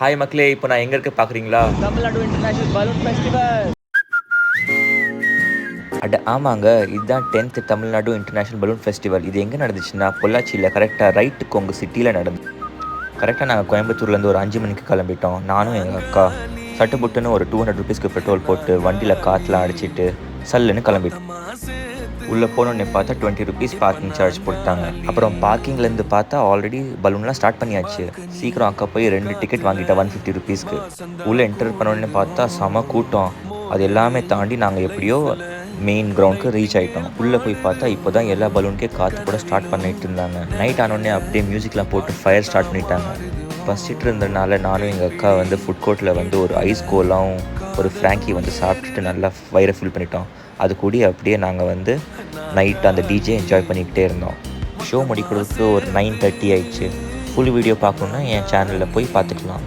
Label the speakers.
Speaker 1: Hi மக்களே, இப்போ நான் எங்கே இருக்க பார்க்குறீங்களா?
Speaker 2: Tamil Nadu international balloon festival.
Speaker 1: அட ஆமாங்க, இதுதான் 10th Tamil Nadu international balloon festival. இது எங்கே நடந்துச்சுன்னா பொள்ளாச்சியில் கரெக்டாக ரைட்டுக்கு உங்கள் சிட்டியில் நடந்து. கரெக்டாக நாங்கள் கோயம்புத்தூர்லேருந்து ஒரு 5 மணிக்கு கிளம்பிட்டோம். நானும் எங்கள் அக்கா சட்டுப்புட்டுன்னு ஒரு 200 ருபீஸ்க்கு பெட்ரோல் போட்டு வண்டியில் காற்றுலாம் அடிச்சிட்டு சல்லுன்னு கிளம்பிட்டோம். உள்ளே போனோடனே பார்த்தா 20 ருபீஸ் பார்க்கிங் சார்ஜ் போட்டாங்க. அப்புறம் பார்க்கிங்லேருந்து பார்த்தா ஆல்ரெடி பலூன்லாம் ஸ்டார்ட் பண்ணியாச்சு. சீக்கிரம் அக்கா போய் 2 டிக்கெட் வாங்கிட்டேன் 150 ருபீஸ்க்கு. உள்ளே என்டர் பண்ணோடனே பார்த்தா செம கூட்டம். அது எல்லாமே தாண்டி நாங்கள் எப்படியோ மெயின் கிரவுண்டுக்கு ரீச் ஆகிட்டோம். உள்ளே போய் பார்த்தா இப்போ தான் எல்லா பலூனுக்கே காற்று கூட ஸ்டார்ட் பண்ணிட்டு இருந்தாங்க. நைட் ஆனோடனே அப்படியே மியூசிக்லாம் போட்டு ஃபயர் ஸ்டார்ட் பண்ணிட்டாங்க. பசிட்டு இருந்ததுனால நானும் எங்கள் அக்கா ஃபுட் கோர்ட்டில் ஒரு ஐஸ் கோலாம் ஒரு ஃப்ராங்கி சாப்பிட்டுட்டு நல்லா வயிறை ஃபில் பண்ணிட்டோம். அது கூடி அப்படியே நாங்கள் நைட் அந்த டிஜே என்ஜாய் பண்ணிக்கிட்டே இருந்தோம். ஷோ முடிக்கிறதுக்கு ஒரு 9:30 ஆயிடுச்சு. ஃபுல் வீடியோ பார்க்கணுன்னா என் சேனலில் போய் பார்த்துக்கலாம்.